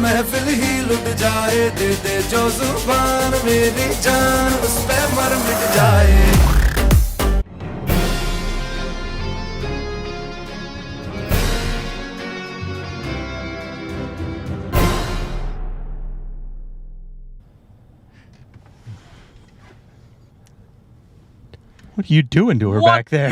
महफिल ही लुट जाए दे दे जो जुबान मेरी जान उस पे मर मिट जाए What are you doing to her back there?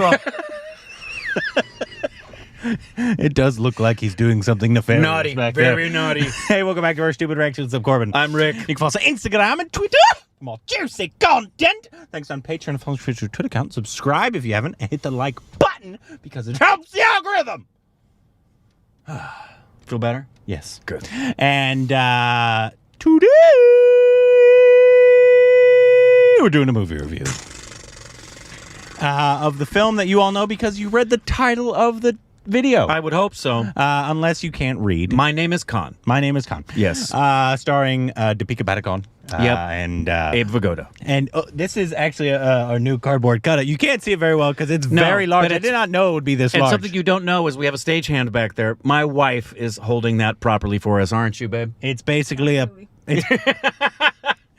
It does look like he's doing something nefarious. Naughty. Back Very there. naughty. Hey, welcome back to our Stupid Reactions. I'm Corbin. I'm Rick. You can follow us on Instagram and Twitter for more juicy content. Thanks on Patreon. Follow us on our Twitter account. Subscribe if you haven't. And hit the like button because it helps the algorithm. Feel better? Yes. Good. And today we're doing a movie review of the film that you all know because you read the title of the video. I would hope so. Unless you can't read. My name is Khan. My name is Khan. Yes. Starring Deepika Padukone. Yep. And Abe Vigoda. And this is actually our new cardboard cutout. You can't see it very well because it's very large. I did not know it would be this and large. something you don't know is we have a stagehand back there. My wife is holding that properly for us, aren't you, babe? It's basically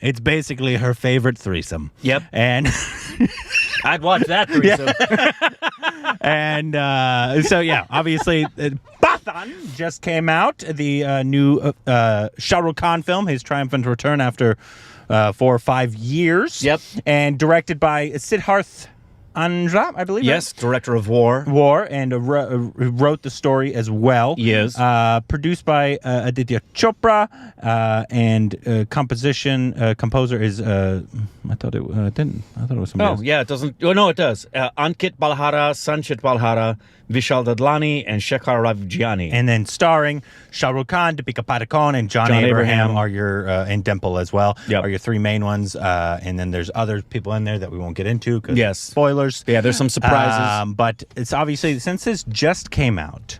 it's basically her favorite threesome. Yep. And I'd watch that threesome. and so, yeah, obviously, Pathaan just came out, the new Shah Rukh Khan film, his triumphant return after 4 or 5 years. Yep. And directed by Siddharth, I believe. Yes, director of War. And wrote the story as well. Yes. Produced by Aditya Chopra, and composer is I thought it was somebody else. Yeah, it doesn't. Oh, no, it does. Ankit Balhara, Sanchit Balhara, Vishal Dadlani, and Shekhar Ravjiani. And then starring Shah Rukh Khan, Deepika Padukone, and John Abraham are your and Dimple as well. Yep. Are your three main ones. And then there's other people in there that we won't get into because spoilers. Yeah, there's some surprises. But it's obviously, since this just came out,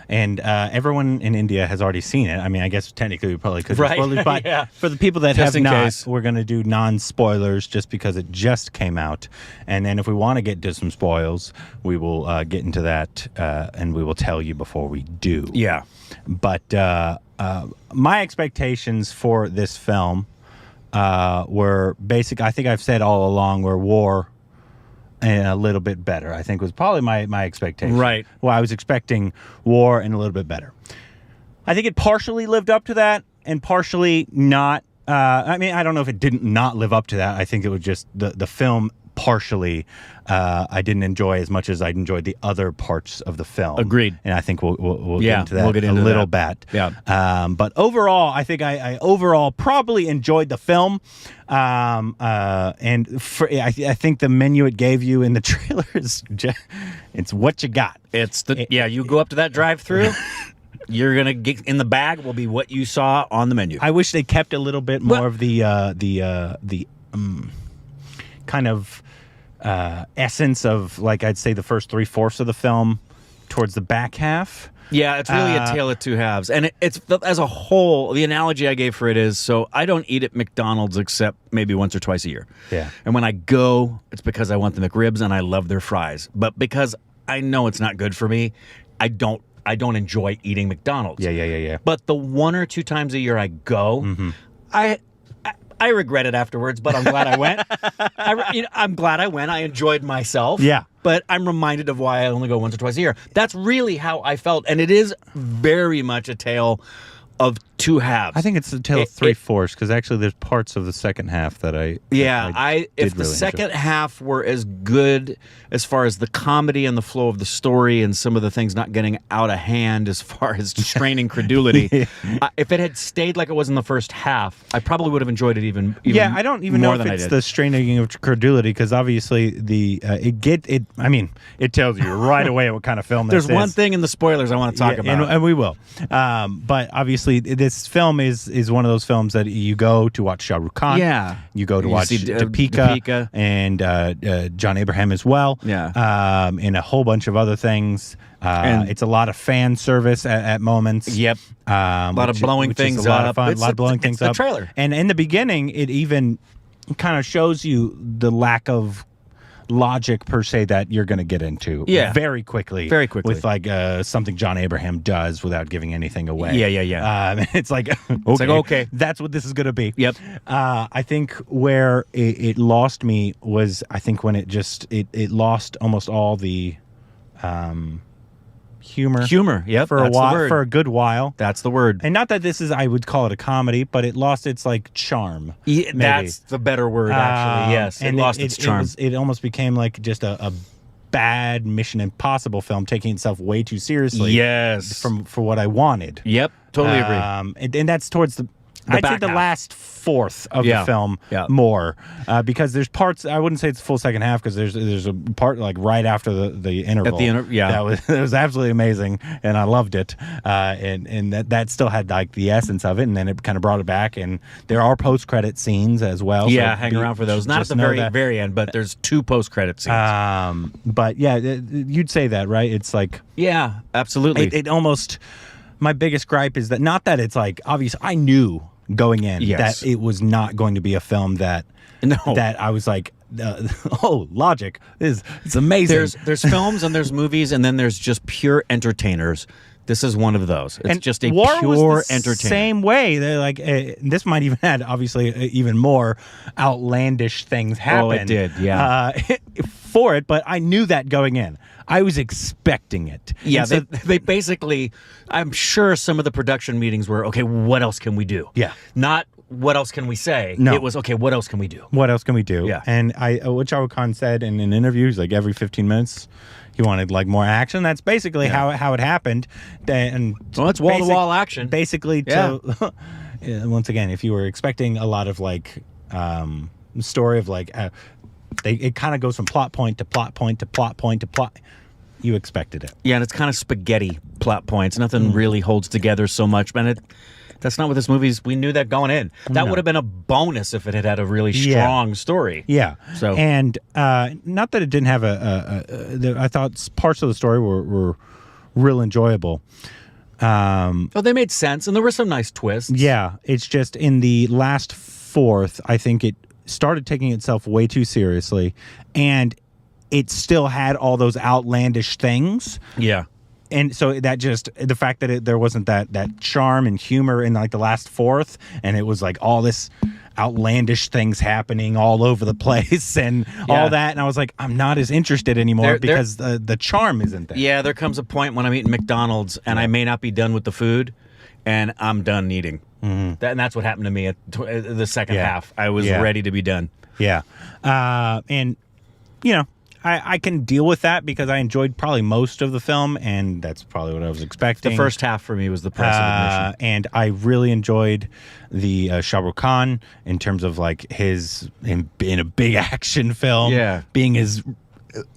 and everyone in India has already seen it. I mean, I guess technically we probably could do spoilers, but yeah. For the people that Just have in not, case. we're going to do non-spoilers just because it just came out. And then if we want to get to some spoils, we will get into that, and we will tell you before we do. Yeah. But my expectations for this film were basic. I think I've said all along, were War and a little bit better, I think was probably my expectation. Right. Well, I was expecting War and a little bit better. I think it partially lived up to that and partially not. I mean, I don't know if it didn't not live up to that. I think it was just the film partially I didn't enjoy as much as I enjoyed the other parts of the film. Agreed. And I think we'll get into that we'll get into a little that. bit. Yeah. But overall, I think I overall probably enjoyed the film. And I think the menu it gave you in the trailer is it's what you got. You go up to that drive-through. You're gonna get in the bag will be what you saw on the menu. I wish they kept a little bit more of the kind of essence of, like, I'd say the first 3/4 of the film towards the back half. Yeah, it's really a tale of two halves. And it's as a whole, the analogy I gave for it is, so I don't eat at McDonald's except maybe once or twice a year. Yeah. And when I go, it's because I want the McRibs and I love their fries. But because I know it's not good for me, I don't enjoy eating McDonald's. Yeah. But the 1 or 2 times a year I go, I regret it afterwards, but I'm glad I went. I'm glad I went. I enjoyed myself. Yeah. But I'm reminded of why I only go once or twice a year. That's really how I felt. And it is very much a tale of two halves. I think it's a tale of 3/4 because actually there's parts of the second half that I if the second half were as good as far as the comedy and the flow of the story and some of the things not getting out of hand as far as straining credulity, if it had stayed like it was in the first half, I probably would have enjoyed it even I don't even know if it's the straining of credulity because obviously it tells you right away what kind of film this is. There's one thing in the spoilers I want to talk about. And we will. But obviously this film is one of those films that you go to watch Shah Rukh Khan. Yeah. You go to watch Deepika and John Abraham as well. Yeah. And a whole bunch of other things. And it's a lot of fan service at moments. Yep. A lot of blowing things up. A lot of fun. A lot of blowing things up. The trailer. And in the beginning, it even kind of shows you the lack of logic per se that you're going to get into very quickly. Very quickly. With like something John Abraham does without giving anything away. Yeah. It's like, okay, that's what this is going to be. Yep. I think where it lost me was, I think when it lost almost all the humor. Yep. For a while, for a good while. That's the word. And not that this is, I would call it a comedy, but it lost its like charm. Yeah, that's the better word, actually. Yes, and it lost its charm. It almost became like just a bad Mission Impossible film, taking itself way too seriously. Yes, for what I wanted. Yep, totally agree. And that's towards I'd say the last fourth of the film more, because there's parts. I wouldn't say it's the full second half, because there's a part like right after the interval. At the that was absolutely amazing, and I loved it. And that still had like the essence of it, and then it kind of brought it back. And there are post credit scenes as well. Yeah, so hang around for those. Not at the very end, but there's 2 post credit scenes. But yeah, you'd say that, right? It's like absolutely. It almost. My biggest gripe is that not that it's like obvious. I knew going in that it was not going to be a film that I was like, logic it's amazing. There's films and there's movies, and then there's just pure entertainers. This is one of those. It's just a pure entertainer. Same way. They're like, this might even had obviously even more outlandish things happen. Oh, it did, yeah. For it, but I knew that going in. I was expecting it. Yeah, so, they basically, I'm sure some of the production meetings were, okay, what else can we do? Yeah. Not what else can we say? No. It was, okay, what else can we do? What else can we do? Yeah. And what Shah Rukh Khan said in an interview, he's like, every 15 minutes, he wanted like more action. That's basically how it happened. And well, it's wall-to-wall action. Basically, once again, if you were expecting a lot of like story of like, it kind of goes from plot point to plot point to plot point to plot. You expected it. Yeah, and it's kind of spaghetti plot points. Nothing really holds together so much. And that's not what this movie's. We knew that going in. That would have been a bonus if it had a really strong story. Yeah. So and not that it didn't have I thought parts of the story were real enjoyable. They made sense, and there were some nice twists. Yeah, it's just in the last fourth, I think it started taking itself way too seriously, and it still had all those outlandish things. Yeah. And so that just, the fact that there wasn't that charm and humor in like the last fourth, and it was like all this outlandish things happening all over the place and all that, and I was like, I'm not as interested anymore because the charm isn't there. Yeah, there comes a point when I'm eating McDonald's and I may not be done with the food, and I'm done eating. Mm-hmm. And that's what happened to me at the second half. I was ready to be done. Yeah. And, you know, I can deal with that because I enjoyed probably most of the film, and that's probably what I was expecting. The first half for me was the price of admission. And I really enjoyed the Shah Rukh Khan in terms of like him being a big action film, being his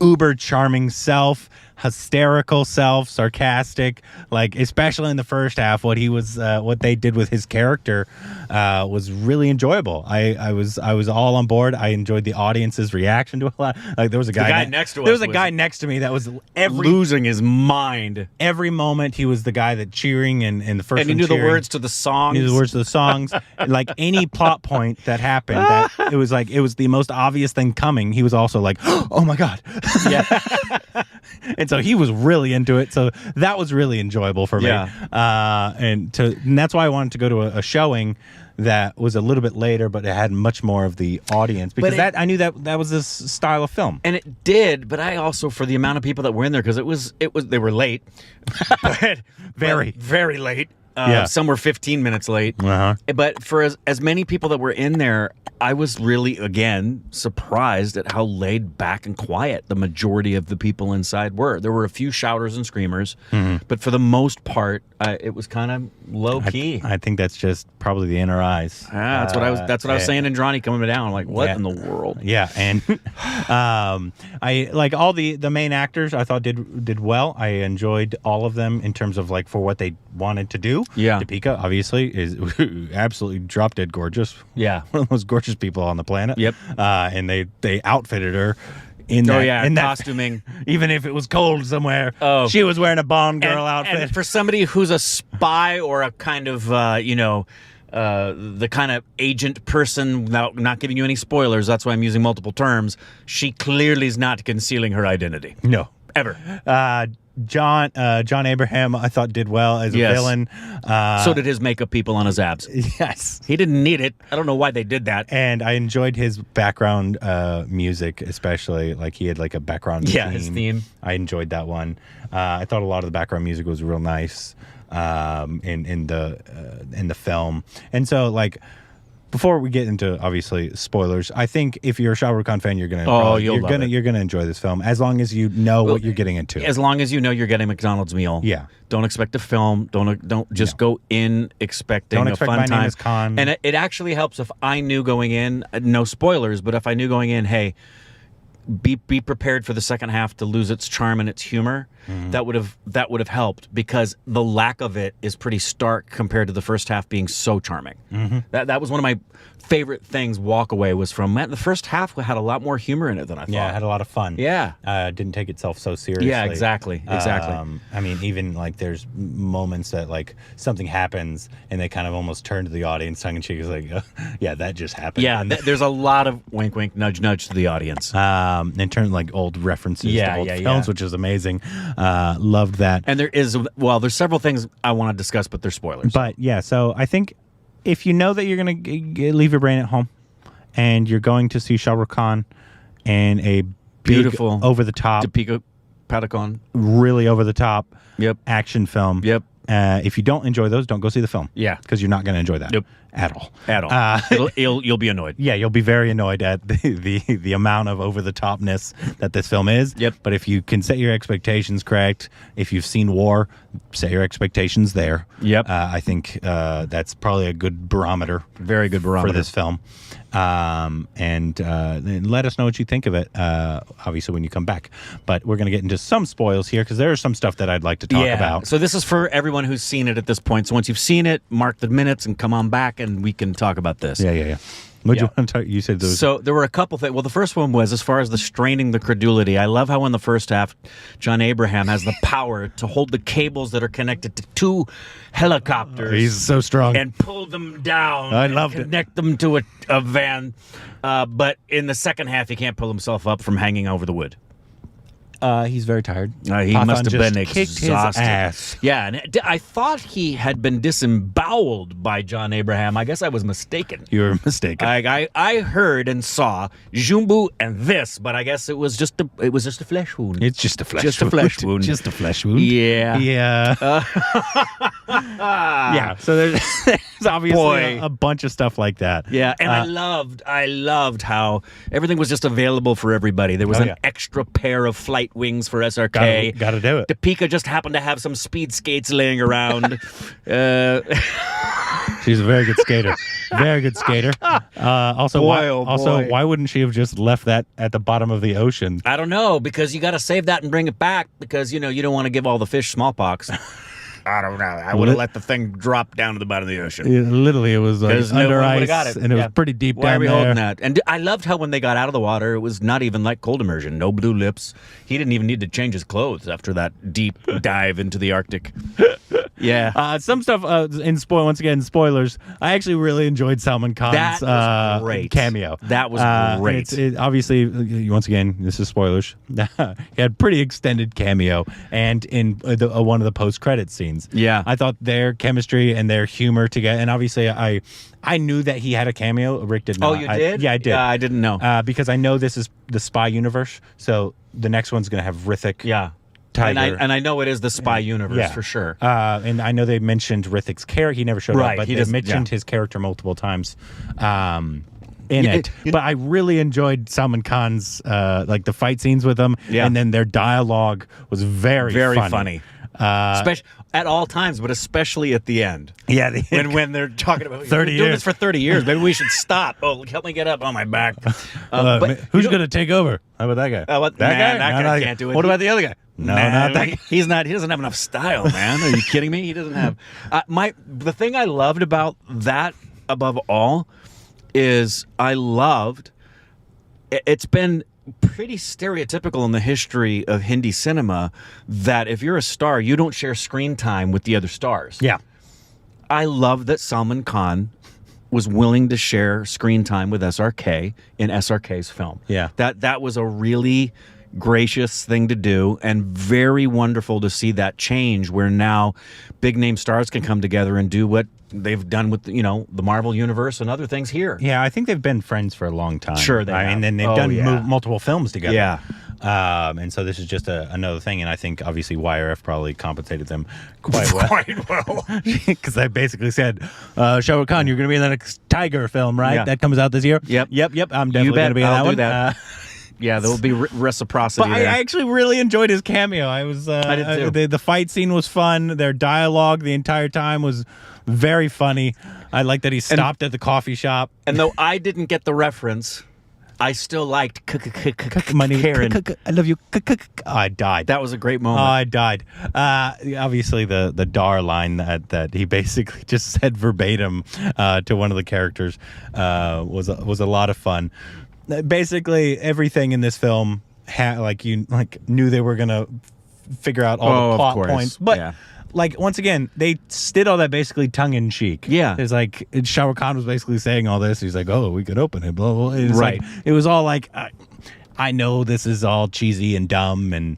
uber charming self, hysterical self, sarcastic, like especially in the first half, what they did with his character was really enjoyable. I was all on board. I enjoyed the audience's reaction to a lot. Like there was a guy next to us. There was a guy next to me that was losing his mind every moment. He was the guy that cheering and the first. And he knew the words to the songs. He knew the words to the songs. Like any plot point that happened, that it was the most obvious thing coming. He was also like, oh my god. Yeah. And so he was really into it. So that was really enjoyable for me. Yeah. And that's why I wanted to go to a showing that was a little bit later, but it had much more of the audience because I knew that was this style of film. And it did, but I also, for the amount of people that were in there, because they were late, but very late. Some were 15 minutes late. But for as many people that were in there, I was really, again, surprised at how laid back and quiet the majority of the people inside were. There were a few shouters and screamers, but for the most part, it was kind of low key. I think that's just probably the inner eyes. That's what I was saying. And Johnny coming down, like, what in the world? Yeah, and I like all the main actors. I thought did well. I enjoyed all of them in terms of like for what they wanted to do. Yeah, Deepika obviously is absolutely drop dead gorgeous. Yeah, one of the most gorgeous people on the planet. Yep. And they outfitted her in that costuming. Even if it was cold somewhere, she was wearing a Bond girl outfit. And for somebody who's a spy or a kind of the kind of agent person, without not giving you any spoilers. That's why I'm using multiple terms. She clearly is not concealing her identity. No. Ever. John Abraham, I thought, did well as a villain. So did his makeup people on his abs. Yes. He didn't need it. I don't know why they did that. And I enjoyed his background music, especially. Like, he had like a background theme. His theme. I enjoyed that one. I thought a lot of the background music was real nice in the film. And so, like, before we get into obviously spoilers, I think if you're a Shah Rukh Khan fan, you're gonna enjoy this film as long as you know what you're getting into. As long as you know you're getting a McDonald's meal. Yeah. Don't expect a film. Don't just go in expecting Don't a expect fun My time. Name is Khan. And it actually helps if I knew going in, no spoilers, but if I knew going in, hey, be prepared for the second half to lose its charm and its humor. That would have helped, because the lack of it is pretty stark compared to the first half being so charming. That was one of my favorite things. Walk away was from, man, the first half had a lot more humor in it than I thought. Yeah, it had a lot of fun. Yeah, didn't take itself so seriously. Yeah, exactly. I mean, even like there's moments that like something happens and they kind of almost turn to the audience tongue in cheek, is like, yeah, that just happened. Yeah, there's a lot of wink, wink, nudge, nudge to the audience. In terms of like old references to old films, which is amazing. Loved that. And there's several things I want to discuss, but they're spoilers. But yeah, so I think if you know that you're going to leave your brain at home and you're going to see Shah Rukh Khan and a beautiful, over-the-top, Deepika Padukone, really over-the-top Yep. action film. Yep. If you don't enjoy those, don't go see the film. Yeah. Because you're not going to enjoy that. Nope. At all. At all. You'll be annoyed. Yeah, you'll be very annoyed at the amount of over-the-topness that this film is. Yep. But if you can set your expectations correct, if you've seen War, set your expectations there. Yep. I think that's probably a good barometer. Very good barometer. For this film. And let us know what you think of it, obviously, when you come back. But we're going to get into some spoils here, because there is some stuff that I'd like to talk about. So this is for everyone who's seen it at this point. So once you've seen it, mark the minutes and come on back and we can talk about this. Yeah. What you want to talk? You said those. So there were a couple things. Well, the first one was, as far as the straining the credulity, I love how in the first half, John Abraham has the power to hold the cables that are connected to two helicopters. He's so strong. And pull them down. I loved it. Connect them to a van. But in the second half, he can't pull himself up from hanging over the wood. He's very tired. He Pathaan must have just been kicked exhausted. his ass. Yeah, and I thought he had been disemboweled by John Abraham. I guess I was mistaken. You were mistaken. I heard and saw Jumbo and this, but I guess it was just a flesh wound. It's just a flesh Just wound. a flesh wound. Just a flesh wound. Yeah. Yeah. Yeah. So there's obviously a bunch of stuff like that. Yeah, and I loved how everything was just available for everybody. There was an extra pair of flight wings for SRK. Got to do it. Deepika just happened to have some speed skates laying around. She's a very good skater. Very good skater. Also, why wouldn't she have just left that at the bottom of the ocean? I don't know, because you got to save that and bring it back, because you don't want to give all the fish smallpox. I don't know. I would have let the thing drop down to the bottom of the ocean. Literally, it was like under ice, got it. and it was pretty deep Why down are we there. holding that? And I loved how when they got out of the water, it was not even like cold immersion. No blue lips. He didn't even need to change his clothes after that deep dive into the Arctic. Yeah. Some stuff once again, spoilers. I actually really enjoyed Salman Khan's That was great. cameo. That was great. Obviously, once again, this is spoilers. He had pretty extended cameo, and in one of the post-credit scenes. Yeah. I thought their chemistry and their humor together, and obviously I knew that he had a cameo. Rick did not. Oh, you did? Yeah, I did. I didn't know. because I know this is the spy universe, so the next one's going to have Rithik. Yeah. Tiger. And I know it is the spy universe for sure. And I know they mentioned Rithik's character. He never showed up, but they mentioned his character multiple times in it. But I really enjoyed Salman Khan's like the fight scenes with him, and then their dialogue was very funny. Especially at all times, but especially at the end. Yeah, when they're talking about 30 doing years this for 30 years. Maybe we should stop. Oh, help me get up on my back. But who's going to take over? How about that guy? That guy? That guy can't do it. What about the other guy? No, not that guy. He doesn't have enough style, man. Are you kidding me? He doesn't have. The thing I loved about that above all is it's been pretty stereotypical in the history of Hindi cinema that if you're a star, you don't share screen time with the other stars. Yeah. I love that Salman Khan was willing to share screen time with SRK in SRK's film. Yeah. That was a really gracious thing to do, and very wonderful to see that change where now big name stars can come together and do what they've done with the Marvel universe and other things here. Yeah, I think they've been friends for a long time. Sure, they have. mean, and they've done multiple films together. Yeah. And so this is just another thing, and I think obviously YRF probably compensated them quite well. Quite well. Because I basically said, Shah Rukh Khan, you're going to be in the next Tiger film, right? Yeah. That comes out this year? Yep. I'm definitely going to be in that I'll one. do that. Yeah, there will be reciprocity But there. I actually really enjoyed his cameo. I did too. The fight scene was fun. Their dialogue the entire time was very funny. I like that he stopped at the coffee shop. And though I didn't get the reference, I still liked Money, Karen. I love you. I died. That was a great Oh, moment. I died. Obviously, the Dar line that he basically just said verbatim to one of the characters was a lot of fun. Basically, everything in this film knew they were gonna figure out all the plot points, but. Like, once again, they did all that basically tongue-in-cheek. Yeah. It's like, Shah Rukh Khan was basically saying all this. He's like, oh, we could open it, blah, blah. Right. It was all like, I know this is all cheesy and dumb, and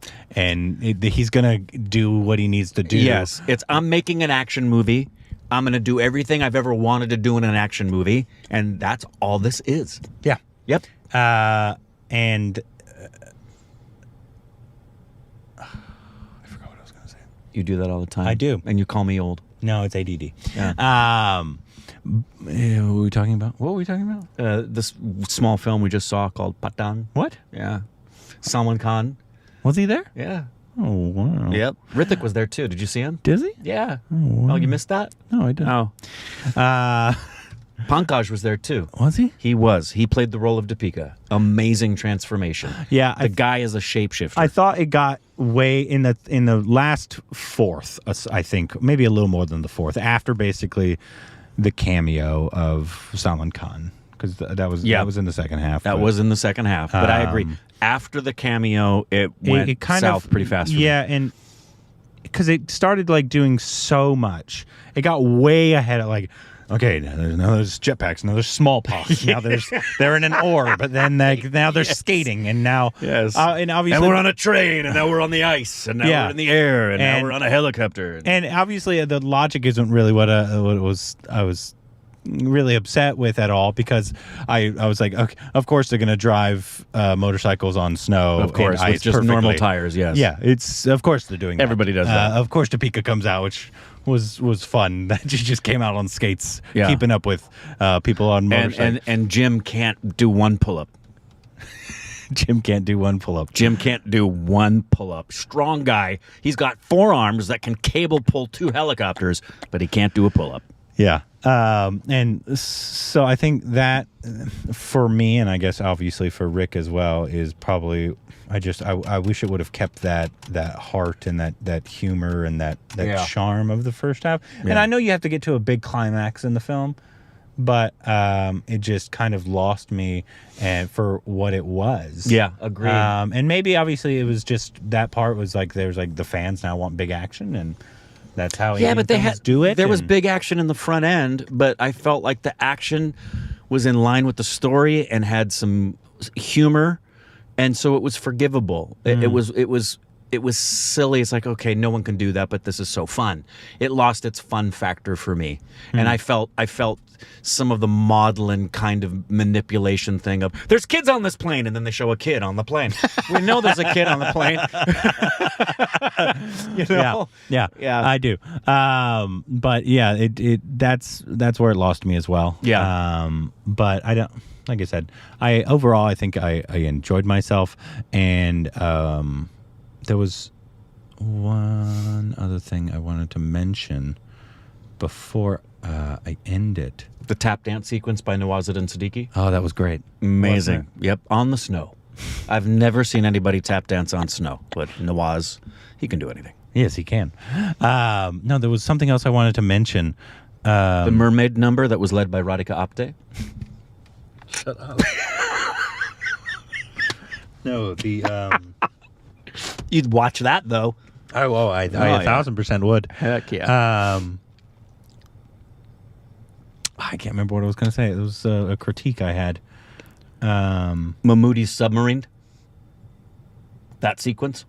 he's going to do what he needs to do. Yes. I'm making an action movie. I'm going to do everything I've ever wanted to do in an action movie, and that's all this is. Yeah. Yep. And... You do that all the time. I do. And you call me old. No, it's ADD. Yeah. What were we talking about? This small film we just saw called Pathaan. What? Yeah. Salman Khan. Was he there? Yeah. Oh, wow. Yep. Rithik was there too. Did you see him? Did he? Yeah. wow. Oh, you missed that? No, I didn't. Oh. Pankaj was there too. Was he? He was. He played the role of Deepika. Amazing transformation. Yeah. The guy is a shapeshifter. I thought it got way in the last fourth, I think, maybe a little more than the fourth, after basically the cameo of Salman Khan, because that was in the second half. That was in the second half, but I agree. After the cameo, it went kind south of pretty fast. For me. and because it started like doing so much, it got way ahead of like. Okay, now there's jetpacks. Now there's smallpox. Now they're in an orb, but then now they're skating, and now and obviously and we're on a train, and now we're on the ice, and now we're in the air, and now we're on a helicopter. And obviously the logic isn't really what I was really upset with at all, because I was like, okay, of course they're going to drive motorcycles on snow, of course, and with ice just perfectly. normal tires. Yes, yeah, it's of course they're doing that. Everybody does that. Of course, Deepika comes out, which was fun. That she just came out on skates, keeping up with people on motorcycles. And Jim can't do one pull-up. Jim can't do one pull-up. Jim can't do one pull-up. Strong guy. He's got forearms that can cable pull 2 helicopters, but he can't do a pull-up. Yeah. And so I think that for me, and I guess obviously for Rick as well, is probably I wish it would have kept that heart and that humor and that charm of the first half. Yeah. And I know you have to get to a big climax in the film, but it just kind of lost me for what it was. Yeah, agreed. And maybe obviously it was just that part was like there's like the fans now want big action, and that's how but they had do it. There was big action in the front end, but I felt like the action was in line with the story and had some humor, and so it was forgivable. It was silly. It's like, okay, no one can do that, but this is so fun. It lost its fun factor for me, and I felt some of the maudlin kind of manipulation thing of there's kids on this plane, and then they show a kid on the plane. We know there's a kid on the plane. You know? Yeah, I do. But yeah, that's where it lost me as well. Yeah. But I don't. Like I said, overall I think I enjoyed myself, and there was one other thing I wanted to mention before I end it. The tap dance sequence by Nawazuddin Siddiqui. Oh, that was great. Amazing. Yep, on the snow. I've never seen anybody tap dance on snow, but Nawaz, he can do anything. Yes, he can. No, there was something else I wanted to mention. The mermaid number that was led by Radhika Apte. Shut up. No, the... You'd watch that, though. I 1,000% would. Heck yeah. I can't remember what I was going to say. It was a critique I had. Mahmoodi's submarine. That sequence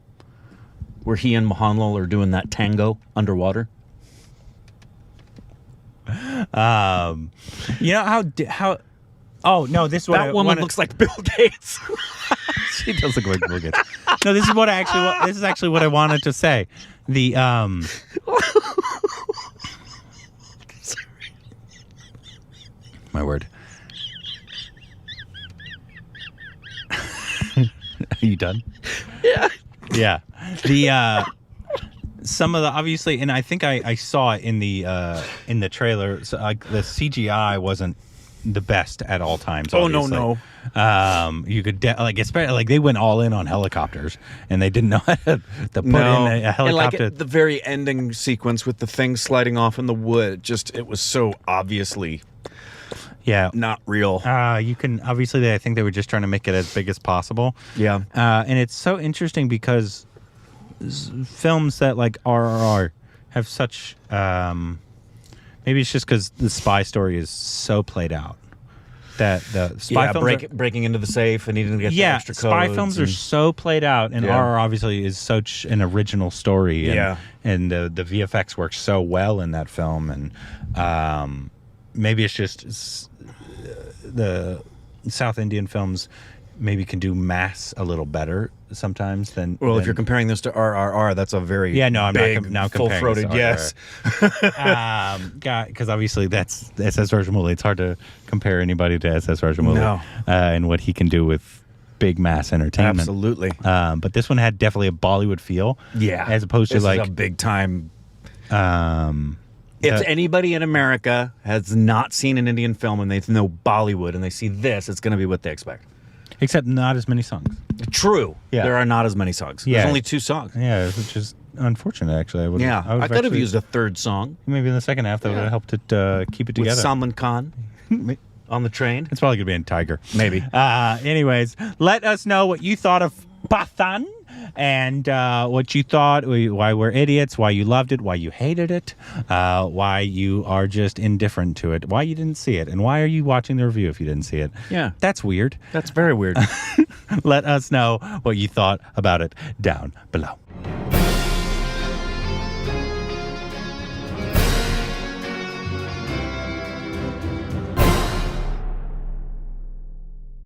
where he and Mohanlal are doing that tango underwater. You know how? Oh no, this is what That woman looks like Bill Gates. She does look like Bill Gates. No, this is what I actually. This is actually what I wanted to say. The My word. Are you done? Yeah. Yeah. The some of the obviously, and I think I saw it in the trailer. So, the CGI wasn't the best at all times. Oh obviously. no. You could especially like they went all in on helicopters, and they didn't know how to put in a helicopter. And like the very ending sequence with the thing sliding off in the wood, it was so obviously not real. You can obviously I think they were just trying to make it as big as possible. Yeah. And it's so interesting because films that like RRR have such maybe it's just because the spy story is so played out that the spy films breaking into the safe and needing to get the extra codes. Spy films are so played out, and RRR obviously is such an original story. And the VFX works so well in that film, and maybe it's just the South Indian films maybe can do mass a little better sometimes than. Well, if you're comparing this to RRR, that's a very I'm big, not full-throated yes. Because obviously that's SS Rajamouli. It's hard to compare anybody to SS Rajamouli and what he can do with big mass entertainment. Absolutely. But this one had definitely a Bollywood feel. Yeah, as opposed to like a big time. If anybody in America has not seen an Indian film and they know Bollywood and they see this, it's going to be what they expect. Except not as many songs. True. Yeah. There are not as many songs. There's only 2 songs. Yeah, which is unfortunate, actually. I could have used a third song. Maybe in the second half that would have helped it keep it together. With Salman Khan on the train. It's probably going to be in Tiger. Maybe. Anyways, let us know what you thought of Pathaan. And what you thought, why we're idiots, why you loved it, why you hated it, why you are just indifferent to it, why you didn't see it, and why are you watching the review if you didn't see it? Yeah. That's weird. That's very weird. Let us know what you thought about it down below.